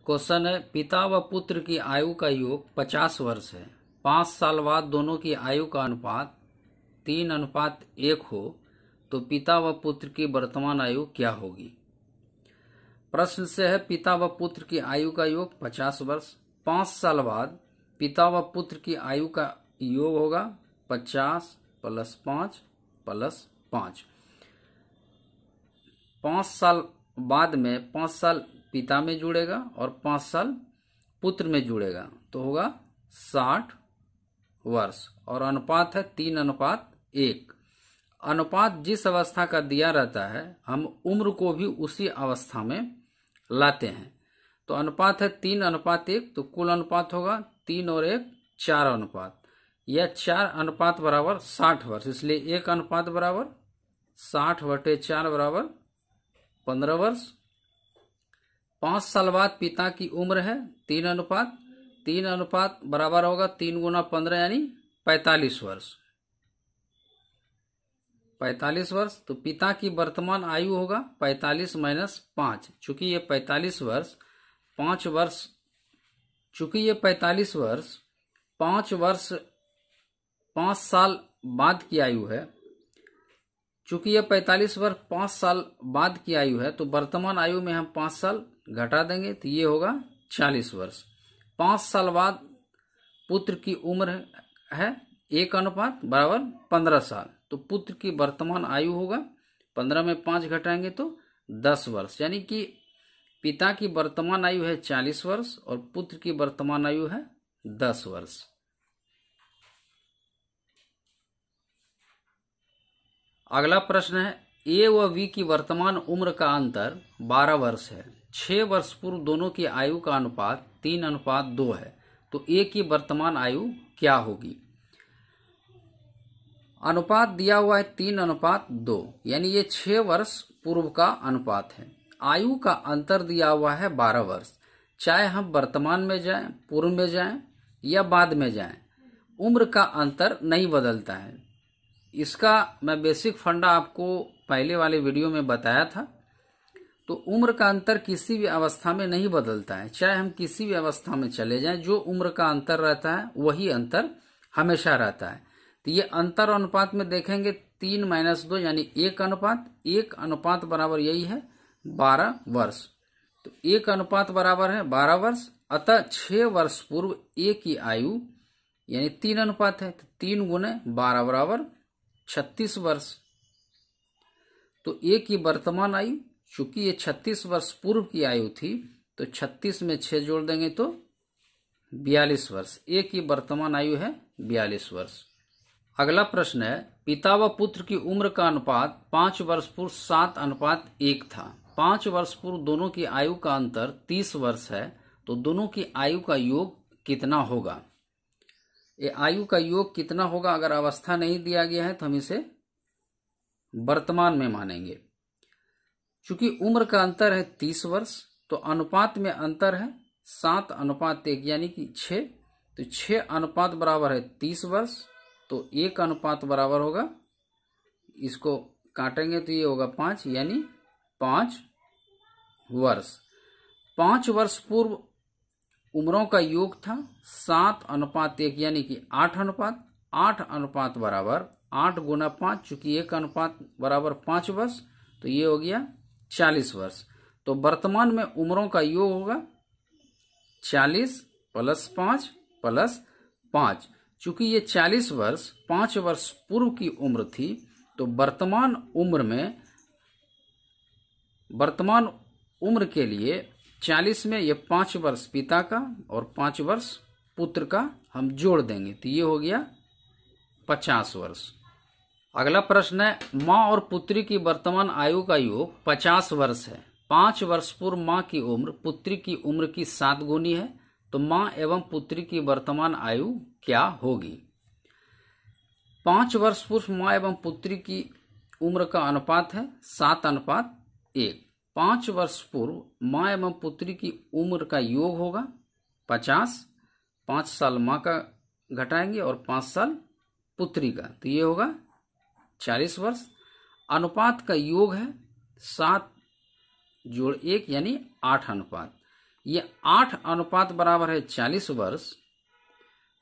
Question है, पिता व पुत्र की आयु का योग 50 वर्ष है। 5 साल बाद दोनों की आयु का अनुपात 3:1 हो तो पिता व पुत्र की वर्तमान आयु क्या होगी। प्रश्न से है, पिता व पुत्र की आयु का योग 50 वर्ष। 5 साल बाद पिता व पुत्र की आयु का योग होगा 50 + 5 + 5। 5 साल बाद में 5 साल पिता में जुड़ेगा और 5 साल पुत्र में जुड़ेगा तो होगा 60 वर्ष और अनुपात है 3:1। अनुपात जिस अवस्था का दिया रहता है हम उम्र को भी उसी अवस्था में लाते हैं। तो अनुपात है 3:1 तो कुल अनुपात होगा 3 और 1 4 अनुपात। यह 4 अनुपात बराबर 60 वर्ष, इसलिए 1 अनुपात बराबर 60/4 बराबर 15 वर्ष। 5 साल बाद पिता की उम्र है 3:1। 3 अनुपात बराबर होगा 3 × 15 यानी 45 वर्ष। 45 वर्ष तो पिता की वर्तमान आयु होगा 45 - 5। चूंकि ये 45 वर्ष 5 वर्ष, चूंकि ये 45 वर्ष 5 साल बाद की आयु है, चूंकि ये 45 वर्ष 5 साल बाद की आयु है तो वर्तमान आयु में हम 5 साल घटा देंगे तो ये होगा 40 वर्ष। 5 साल बाद पुत्र की उम्र है 1 बराबर 15 साल तो पुत्र की वर्तमान आयु होगा 15 में 5 घटाएंगे तो 10 वर्ष, यानी कि पिता की वर्तमान आयु है 40 वर्ष और पुत्र की वर्तमान आयु है 10 वर्ष। अगला प्रश्न है, ए व बी की वर्तमान उम्र का अंतर 12 वर्ष है। 6 वर्ष पूर्व दोनों की आयु का अनुपात 3:2 है तो ए की वर्तमान आयु क्या होगी। अनुपात दिया हुआ है 3:2 यानी ये 6 वर्ष पूर्व का अनुपात है। आयु का अंतर दिया हुआ है 12 वर्ष। चाहे हम वर्तमान में जाएं, पूर्व में जाएं या बाद में जाएं, उम्र का अंतर नहीं बदलता है। इसका मैं बेसिक फंडा आपको पहले वाले वीडियो में बताया था। तो उम्र का अंतर किसी भी अवस्था में नहीं बदलता है, चाहे हम किसी भी अवस्था में चले जाएं, जो उम्र का अंतर रहता है वही अंतर हमेशा रहता है। तो ये अंतर अनुपात में देखेंगे 3 - 2 यानी 1 अनुपात। 1 अनुपात बराबर यही है 12 वर्ष। तो 1 अनुपात बराबर है 12 वर्ष। अतः 6 वर्ष पूर्व ए की आयु यानी 3 अनुपात है तो 3 × 12 बराबर 36 वर्ष। तो ए की वर्तमान आयु, चूंकि ये 36 वर्ष पूर्व की आयु थी तो 36 में 6 जोड़ देंगे तो 42 वर्ष। ए की वर्तमान आयु है 42 वर्ष। अगला प्रश्न है, पिता व पुत्र की उम्र का अनुपात 5 वर्ष पूर्व 7:1 था। 5 वर्ष पूर्व दोनों की आयु का अंतर 30 वर्ष है तो दोनों की आयु का योग कितना होगा। ये आयु का योग कितना होगा, अगर अवस्था नहीं दिया गया है तो हम इसे वर्तमान में मानेंगे। चूंकि उम्र का अंतर है 30 वर्ष तो अनुपात में अंतर है 7:1 यानी कि 6। तो 6 अनुपात बराबर है 30 वर्ष तो 1 अनुपात बराबर होगा, इसको काटेंगे तो ये होगा 5 यानी 5 वर्ष। 5 वर्ष पूर्व उम्रों का योग था 7:1 यानी कि 8 अनुपात। 8 अनुपात बराबर 8 × 5, चूंकि 1 अनुपात बराबर 5 वर्ष तो ये हो गया 40 वर्ष। तो वर्तमान में उम्रों का योग होगा 40 + 5 + 5। चूंकि ये 40 वर्ष 5 वर्ष पूर्व की उम्र थी तो वर्तमान उम्र के लिए 40 में ये 5 वर्ष पिता का और 5 वर्ष पुत्र का हम जोड़ देंगे तो ये हो गया 50 वर्ष। अगला प्रश्न है, माँ और पुत्री की वर्तमान आयु का योग 50 वर्ष है। 5 वर्ष पूर्व माँ की उम्र पुत्री की उम्र की 7 गुनी है तो माँ एवं पुत्री की वर्तमान आयु क्या होगी। 5 वर्ष पूर्व माँ एवं पुत्री की उम्र का अनुपात है 7:1। 5 वर्ष पूर्व माँ एवं पुत्री की उम्र का योग होगा 50। 5 साल माँ का घटाएंगे और 5 साल पुत्री का तो ये होगा 40 वर्ष। अनुपात का योग है 7 + 1 यानी 8 अनुपात। ये 8 अनुपात बराबर है 40 वर्ष,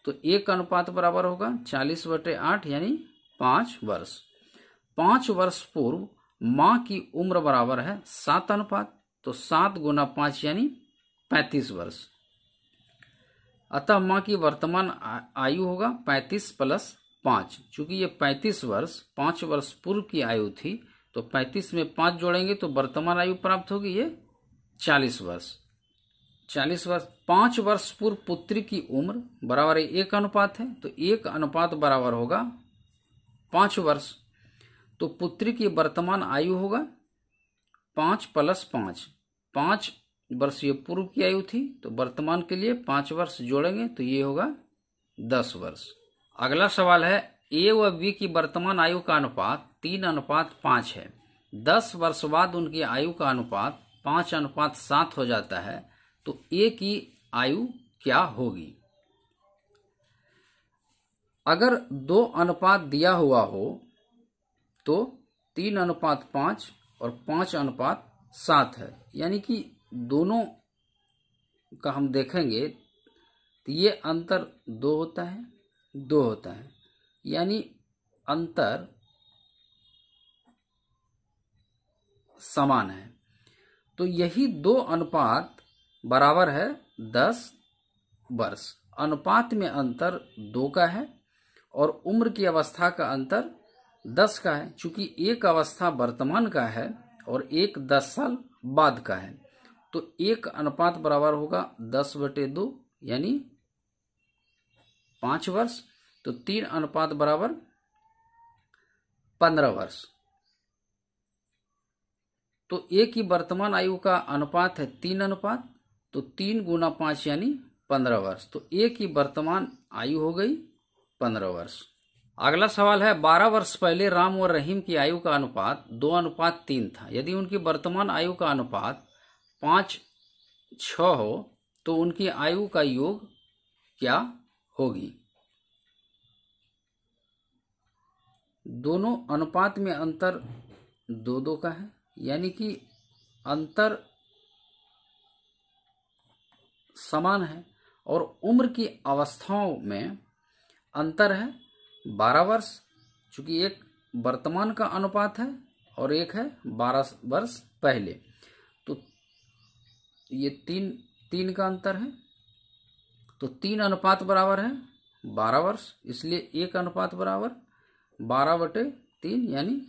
तो 1 अनुपात बराबर होगा 40/8 यानी 5 वर्ष। 5 वर्ष पूर्व माँ की उम्र बराबर है 7 अनुपात, तो 7 गुना 5 यानी 35 वर्ष। अतः माँ की वर्तमान आयु होगा 35 + 5। चूंकि ये 35 वर्ष 5 वर्ष पूर्व की आयु थी, तो 35 में 5 जोड़ेंगे तो वर्तमान आयु प्राप्त होगी ये 40 वर्ष। 40 वर्ष 5 वर्ष पूर्व पुत्री की उम्र बराबर 1 अनुपात है, तो 1 अनुपात बराबर होगा 5 वर्ष। तो पुत्री की वर्तमान आयु होगा 5 + 5। 5 वर्ष ये पूर्व की आयु थी, तो वर्तमान के लिए 5 वर्ष जोड़ेंगे तो ये होगा 10 वर्ष। अगला सवाल है ए व बी की वर्तमान आयु का अनुपात 3:5 है। 10 वर्ष बाद उनकी आयु का अनुपात 5:7 हो जाता है, तो ए की आयु क्या होगी? अगर 2 अनुपात दिया हुआ हो तो 3:5 और 5:7 है, यानी कि दोनों का हम देखेंगे तो ये अंतर 2 होता है, यानी अंतर समान है। तो यही 2 अनुपात बराबर है 10 वर्ष। अनुपात में अंतर 2 का है और उम्र की अवस्था का अंतर 10 का है। चूंकि एक अवस्था वर्तमान का है और एक 10 साल बाद का है, तो 1 अनुपात बराबर होगा 10/2 यानी 5 वर्ष। तो 3 अनुपात बराबर 15 वर्ष। तो ए की वर्तमान आयु का अनुपात है 3 अनुपात, तो 3 गुना 5 यानी 15 वर्ष। तो ए की वर्तमान आयु हो गई 15 वर्ष। अगला सवाल है 12 वर्ष पहले राम और रहीम की आयु का अनुपात 2:3 था। यदि उनकी वर्तमान आयु का अनुपात 5:6 हो तो उनकी आयु का योग क्या होगी? दोनों अनुपात में अंतर 2-2 का है, यानी कि अंतर समान है और उम्र की अवस्थाओं में अंतर है 12 वर्ष। चूंकि एक वर्तमान का अनुपात है और एक है 12 वर्ष पहले, तो ये 3 का अंतर है। तो 3 अनुपात बराबर है 12 वर्ष, इसलिए 1 अनुपात बराबर 12/3 यानी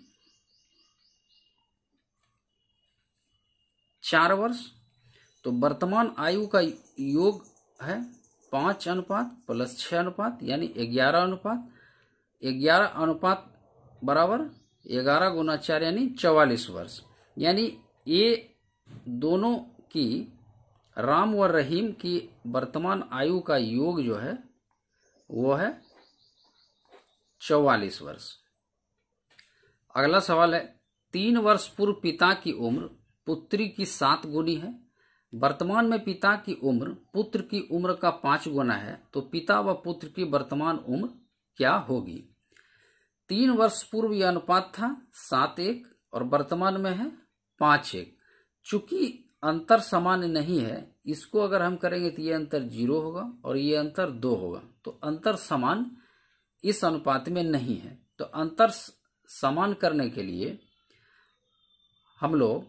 4 वर्ष। तो वर्तमान आयु का योग है 5 अनुपात + 6 अनुपात यानी 11 अनुपात। 11 अनुपात बराबर 11 गुना 4 यानी 44 वर्ष। यानी ये दोनों की राम व रहीम की वर्तमान आयु का योग जो है वो है 44 वर्ष। अगला सवाल है 3 वर्ष पूर्व पिता की उम्र पुत्री की 7 गुनी है। वर्तमान में पिता की उम्र पुत्र की उम्र का 5 गुना है, तो पिता व पुत्र की वर्तमान उम्र क्या होगी? 3 वर्ष पूर्व यह अनुपात था 7:1 और वर्तमान में है 5:1। चूंकि अंतर समान नहीं है, इसको अगर हम करेंगे तो ये अंतर 0 होगा और ये अंतर 2 होगा, तो अंतर समान इस अनुपात में नहीं है। तो अंतर समान करने के लिए हम लोग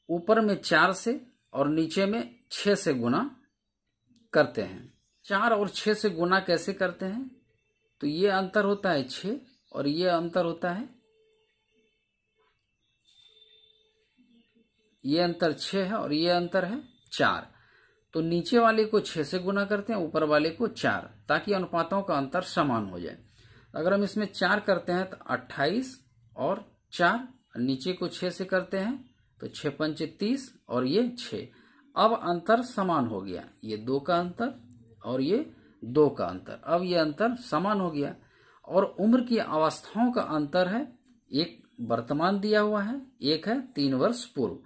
ऊपर में 4 से और नीचे में 6 से गुना करते हैं। 4 और 6 से गुना कैसे करते हैं? तो ये अंतर होता है 6 और ये अंतर होता है, ये अंतर 6 है और ये अंतर है 4। तो नीचे वाले को 6 से गुना करते हैं, ऊपर वाले को 4, ताकि अनुपातों का अंतर समान हो जाए। अगर हम इसमें 4 करते हैं तो 28 और 4, नीचे को 6 से करते हैं तो 6×5 = 30 और ये 6। अब अंतर समान हो गया, ये 2 का अंतर और ये 2 का अंतर। अब ये अंतर समान हो गया और उम्र की अवस्थाओं का अंतर है, एक वर्तमान दिया हुआ है, एक है 3 वर्ष पूर्व,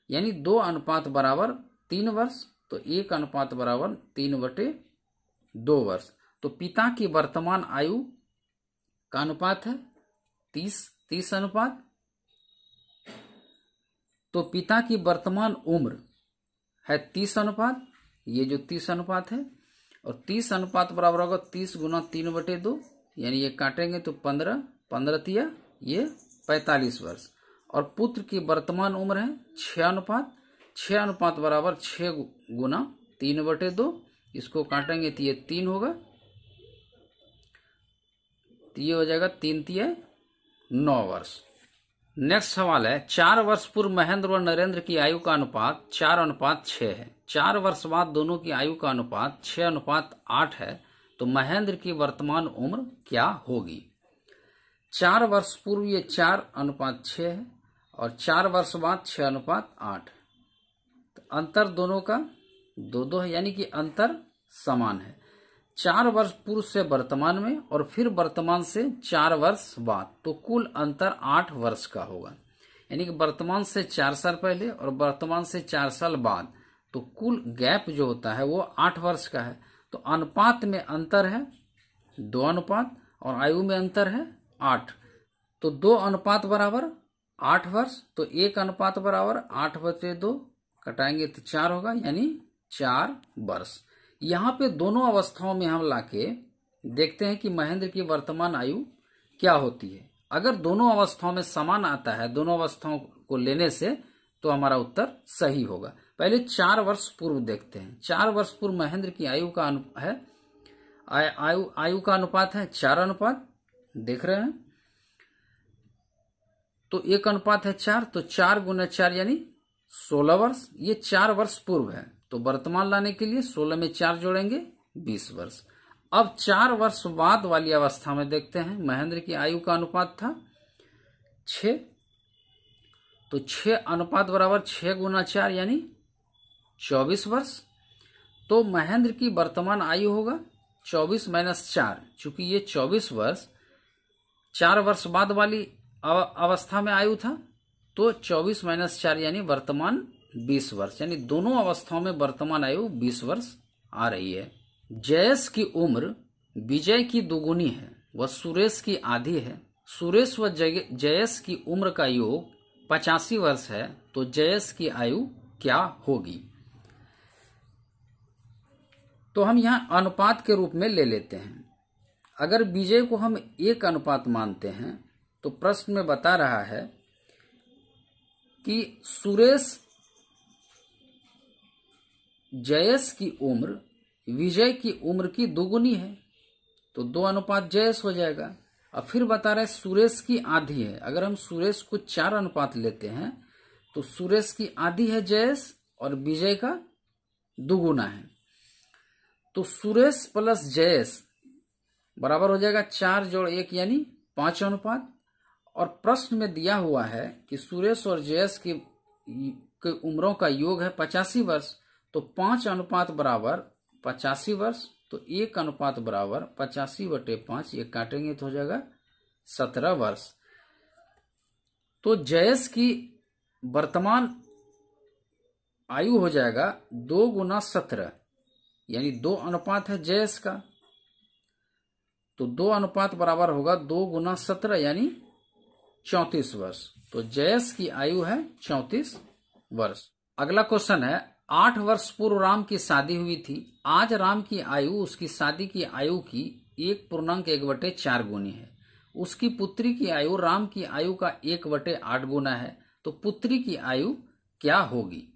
यानी 2 अनुपात बराबर 3 वर्ष, तो 1 अनुपात बराबर 3/2 वर्ष। तो पिता की वर्तमान आयु का अनुपात है 30 अनुपात। तो पिता की वर्तमान उम्र है 30 अनुपात, ये जो 30 अनुपात है, और 30 अनुपात बराबर होगा 30 गुना 3/2, यानी ये काटेंगे तो 15, 15 तिया ये 45 वर्ष। और पुत्र की वर्तमान उम्र है 6 अनुपात, 6 अनुपात बराबर 6 गुना 3/2, इसको काटेंगे तो ये 3 होगा, तो ये हो जाएगा 3 तिया 9 वर्ष। नेक्स्ट सवाल है 4 वर्ष पूर्व महेंद्र और नरेंद्र की आयु का अनुपात 4:6 है। 4 वर्ष बाद दोनों की आयु का अनुपात 6:8 है, तो महेंद्र की वर्तमान उम्र क्या होगी? 4 वर्ष पूर्व ये 4:6 है और 4 वर्ष बाद 6:8, तो अंतर दोनों का 2-2 है, यानी कि अंतर समान है। 4 वर्ष पूर्व से वर्तमान में और फिर वर्तमान से 4 वर्ष बाद, तो कुल अंतर 8 वर्ष का होगा, यानी कि वर्तमान से 4 साल पहले और वर्तमान से 4 साल बाद, तो कुल गैप जो होता है वो 8 वर्ष का है। तो अनुपात में अंतर है 2 अनुपात और आयु में अंतर है 8, तो 2 अनुपात बराबर 8 वर्ष, तो 1 अनुपात बराबर 8/2, कटाएंगे तो 4 होगा, यानी 4 वर्ष। यहाँ पे दोनों अवस्थाओं में हम लाके देखते हैं कि महेंद्र की वर्तमान आयु क्या होती है। अगर दोनों अवस्थाओं में समान आता है, दोनों अवस्थाओं को लेने से, तो हमारा उत्तर सही होगा। पहले 4 वर्ष पूर्व देखते हैं। 4 वर्ष पूर्व महेंद्र की आयु का आयु का अनुपात है 4 अनुपात, देख रहे हैं, तो 1 अनुपात है 4, तो 4 गुना 4 यानी 16 वर्ष। ये 4 वर्ष पूर्व है, तो वर्तमान लाने के लिए 16 में 4 जोड़ेंगे 20 वर्ष। अब 4 वर्ष बाद वाली अवस्था में देखते हैं। महेंद्र की आयु का अनुपात था 6, तो 6 अनुपात बराबर 6 गुना 4 यानी 24 वर्ष। तो महेंद्र की वर्तमान आयु होगा 24 - 4, चूंकि ये 24 वर्ष 4 वर्ष बाद वाली अवस्था में आयु था, तो 24 - 4 यानी वर्तमान 20 वर्ष, यानी दोनों अवस्थाओं में वर्तमान आयु 20 वर्ष आ रही है। जयेश की उम्र विजय की दुगुनी है, वह सुरेश की आधी है। सुरेश व जयेश की उम्र का योग 85 वर्ष है, तो जयेश की आयु क्या होगी? तो हम यहाँ अनुपात के रूप में ले लेते हैं। अगर विजय को हम 1 अनुपात मानते हैं, तो प्रश्न में बता रहा है कि सुरेश जयेश की उम्र विजय की उम्र की दुगुनी है, तो 2 अनुपात जयेश हो जाएगा। अब फिर बता रहे सुरेश की आधी है। अगर हम सुरेश को 4 अनुपात लेते हैं, तो सुरेश की आधी है जयेश और विजय का दुगुना है, तो सुरेश प्लस जयेश बराबर हो जाएगा 4 + 1 यानी 5 अनुपात। और प्रश्न में दिया हुआ है कि सुरेश और जयेश की उम्रों का योग है 85 वर्ष, तो 5 अनुपात बराबर 85 वर्ष, तो 1 अनुपात बराबर 85/5, ये काटेंगे तो हो जाएगा 17 वर्ष। तो जयेश की वर्तमान आयु हो जाएगा 2 गुना 17, यानी 2 अनुपात है जयेश का, तो 2 अनुपात बराबर होगा 2 गुना 17 यानी 34 वर्ष। तो जयेश की आयु है 34 वर्ष। अगला क्वेश्चन है 8 वर्ष पूर्व राम की शादी हुई थी। आज राम की आयु उसकी शादी की आयु की 1.1/4 गुनी है। उसकी पुत्री की आयु राम की आयु का 1/8 गुना है, तो पुत्री की आयु क्या होगी?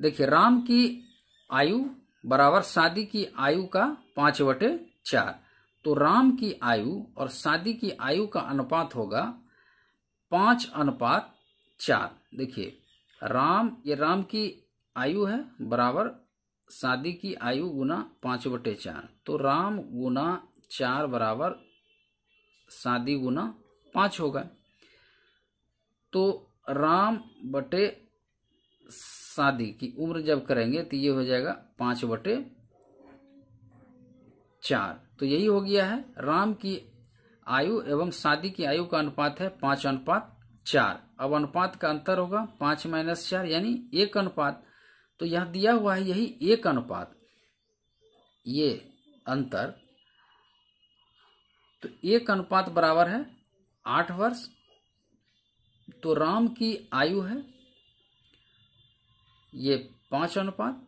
देखिए, राम की आयु बराबर शादी की आयु का 5/4, तो राम की आयु और शादी की आयु का अनुपात होगा 5:4। देखिए, ये राम की आयु है बराबर शादी की आयु गुना 5/4, तो राम गुना 4 बराबर शादी गुना 5 होगा। तो राम बटे शादी की उम्र जब करेंगे तो ये हो जाएगा 5/4, तो यही हो गया है। राम की आयु एवं शादी की आयु का अनुपात है 5:4। अब अनुपात का अंतर होगा 5 - 4 यानी 1 अनुपात, तो यहां दिया हुआ है यही 1 अनुपात, ये अंतर, तो 1 अनुपात बराबर है 8 वर्ष। तो राम की आयु है ये 5 अनुपात,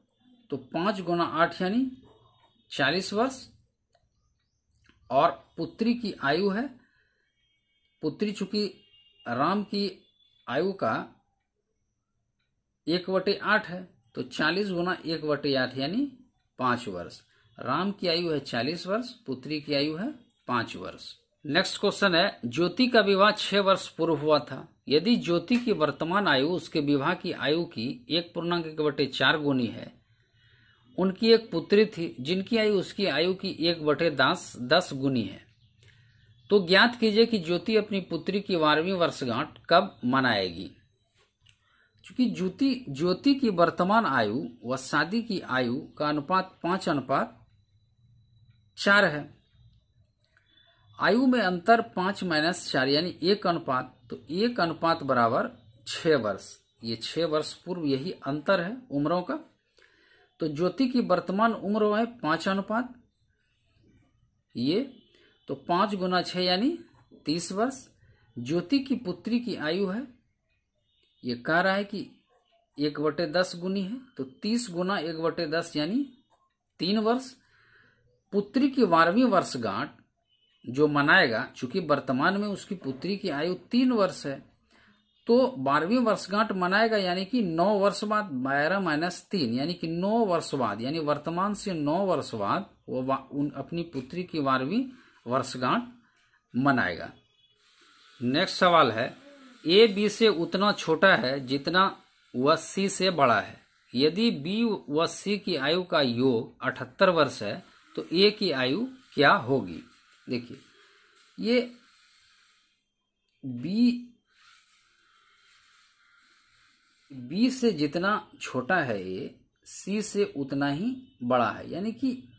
तो 5 गुना 8 यानी 40 वर्ष। और पुत्री की आयु है, पुत्री चूंकि राम की आयु का 1/8 है, तो 40 गुना 1/8 यानी 5 वर्ष। राम की आयु है 40 वर्ष, पुत्री की आयु है 5 वर्ष। नेक्स्ट क्वेश्चन है, ज्योति का विवाह 6 वर्ष पूर्व हुआ था। यदि ज्योति की वर्तमान आयु उसके विवाह की आयु की 1.1/4 गुनी है। उनकी एक पुत्री थी जिनकी आयु उसकी आयु की 1/10 गुनी है। तो ज्ञात कीजिए कि ज्योति अपनी पुत्री की 12वीं वर्षगांठ कब मनाएगी। क्योंकि ज्योति की वर्तमान आयु व शादी की आयु का अनुपात 5:4 है। आयु में अंतर 5 - 4 यानी 1 अनुपात, तो 1 अनुपात बराबर 6 वर्ष। ये 6 वर्ष पूर्व यही अंतर है उम्रों का। तो ज्योति की वर्तमान उम्र है 5 अनुपात ये, तो 5 गुना 6 यानी 30 वर्ष। ज्योति की पुत्री की आयु है, ये कह रहा है कि 1/10 गुनी है, तो 30 गुना 1/10 यानी 3 वर्ष। पुत्री की 12वीं वर्षगांठ जो मनाएगा, चूंकि वर्तमान में उसकी पुत्री की आयु 3 वर्ष है, तो 12वीं वर्षगांठ मनाएगा यानी कि 9 वर्ष बाद, 12 - 3 यानी कि 9 वर्ष बाद, यानी वर्तमान से 9 वर्ष बाद वो अपनी पुत्री की 12वीं वर्षगांठ मनाएगा। नेक्स्ट सवाल है, ए बी से उतना छोटा है जितना वह सी से बड़ा है। यदि बी व सी की आयु का योग 78 वर्ष है, तो ए की आयु क्या होगी। देखिए, ये बी से जितना छोटा है ये सी से उतना ही बड़ा है, यानी कि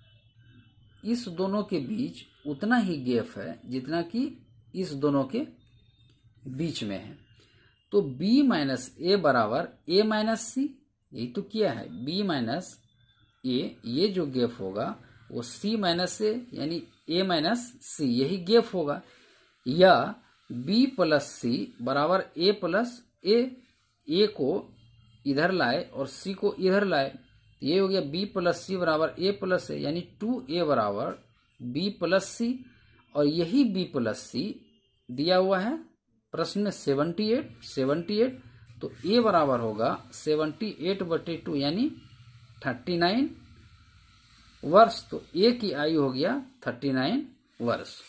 इस दोनों के बीच उतना ही गैप है जितना कि इस दोनों के बीच में है। तो b - a बराबर a - c, यही तो किया है। b - a, ये जो गैप होगा वो c - a यानी a - c, यही गैप होगा। या b + c बराबर a + a, a को इधर लाए और c को इधर लाए, ये हो गया b + c बराबर a + a, यानी 2a बराबर b + c। और यही b + c दिया हुआ है प्रश्न में 78, तो a बराबर होगा 78/2 यानी 39 वर्ष। तो a की आयु हो गया 39 वर्ष।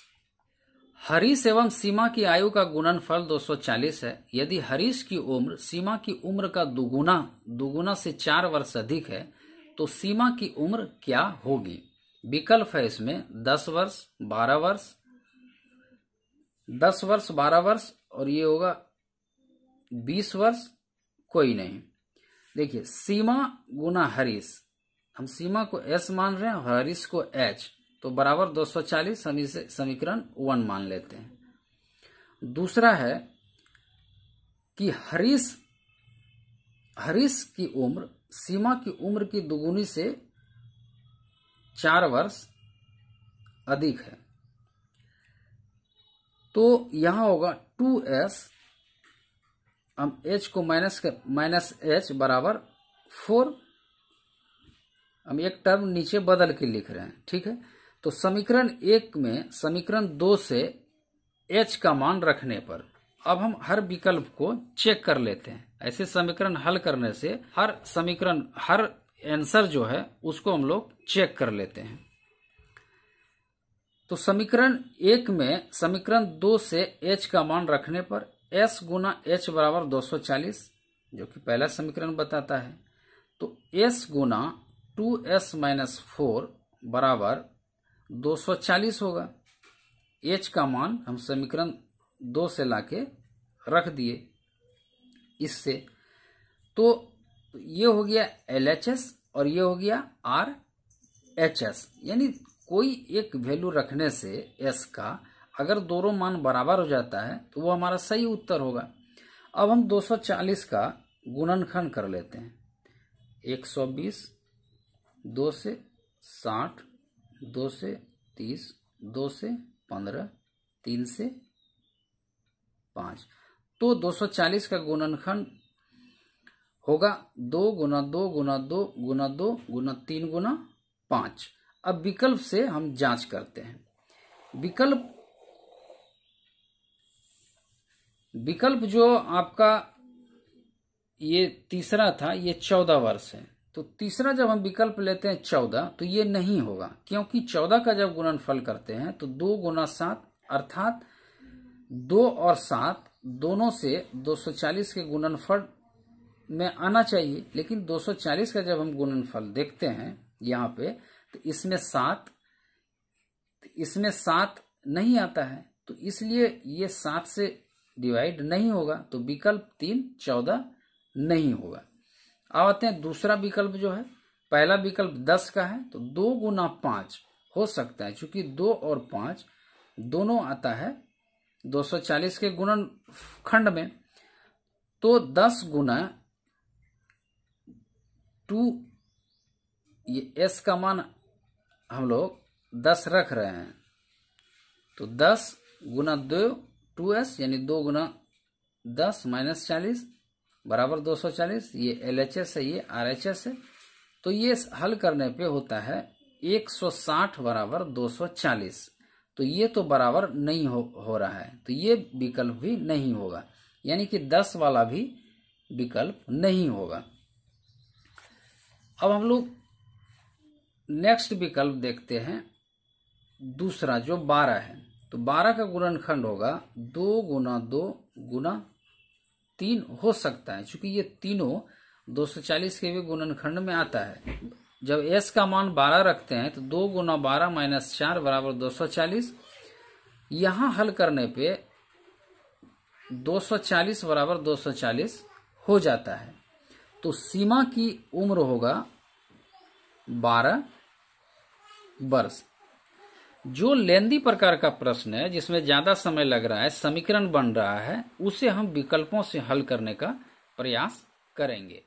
हरीश एवं सीमा की आयु का गुणनफल 240 है। यदि हरीश की उम्र सीमा की उम्र का दुगुना से 4 वर्ष अधिक है, तो सीमा की उम्र क्या होगी। विकल्प है इसमें 10 वर्ष, 12 वर्ष, 10 वर्ष, 12 वर्ष, और ये होगा 20 वर्ष, कोई नहीं। देखिए, सीमा गुना हरीश, हम सीमा को s मान रहे हैं और हरीश को h, तो बराबर 240, हम इसे समीकरण 1 मान लेते हैं। दूसरा है कि हरीश की उम्र सीमा की उम्र की दुगुनी से 4 वर्ष अधिक है, तो यहां होगा 2s, हम h को माइनस h बराबर 4, हम एक टर्म नीचे बदल के लिख रहे हैं, ठीक है। तो समीकरण 1 में समीकरण 2 से h का मान रखने पर अब हम हर विकल्प को चेक कर लेते हैं। ऐसे समीकरण हल करने से हर आंसर जो है उसको हम लोग चेक कर लेते हैं। तो समीकरण 1 में समीकरण 2 से h का मान रखने पर s गुना h बराबर 240, जो कि पहला समीकरण बताता है। तो s गुना 2s - 4 बराबर 240 होगा। h का मान हम समीकरण 2 से लाके रख दिए इससे, तो ये हो गया LHS और ये हो गया RHS, यानी कोई एक वैल्यू रखने से s का अगर दोनों मान बराबर हो जाता है तो वो हमारा सही उत्तर होगा। अब हम 240 का गुणनखंड कर लेते हैं। 120, 2 से 60, 2 से 30, 2 से 15, 3 से 5, तो 240 का गुणनखंड होगा 2 गुना 2 गुना 2 गुना 2 गुना 3 गुना 5। अब विकल्प से हम जांच करते हैं। विकल्प जो आपका ये तीसरा था, ये 14 वर्ष है। तो तीसरा जब हम विकल्प लेते हैं 14, तो ये नहीं होगा, क्योंकि 14 का जब गुणनफल करते हैं तो 2 गुना 7 अर्थात 2 और 7 दोनों से 240 के गुणनफल में आना चाहिए। लेकिन 240 का जब हम गुणनफल देखते हैं यहाँ पे, तो इसमें 7 नहीं आता है, तो इसलिए ये 7 से डिवाइड नहीं होगा। तो विकल्प 3 14 नहीं होगा। अब आते हैं दूसरा विकल्प जो है। पहला विकल्प 10 का है, तो 2 गुना 5 हो सकता है, क्योंकि 2 और 5 दोनों आता है 240 के गुणनखंड में। तो 10 गुना 2, ये s का मान हम लोग 10 रख रहे हैं, तो 10 गुना 2 2s यानी 2 गुना 10 माइनस 40 बराबर 240। ये LHS है, ये RHS है। तो ये हल करने पे होता है 160 बराबर 240। तो ये तो बराबर नहीं हो रहा है, तो ये विकल्प भी नहीं होगा, यानी कि 10 वाला भी विकल्प नहीं होगा। अब हम लोग नेक्स्ट विकल्प देखते हैं, दूसरा जो 12 है। तो 12 का गुणनखंड होगा 2 गुना 2 गुना 3 हो सकता है, क्योंकि ये तीनों 240 के भी गुणनखंड में आता है। जब s का मान 12 रखते हैं तो 2 गुना 12 माइनस 4 बराबर 240। यहां हल करने पे 240 बराबर 240 हो जाता है। तो सीमा की उम्र होगा 12 वर्ष। जो लेंदी प्रकार का प्रश्न है, जिसमें ज्यादा समय लग रहा है, समीकरण बन रहा है, उसे हम विकल्पों से हल करने का प्रयास करेंगे।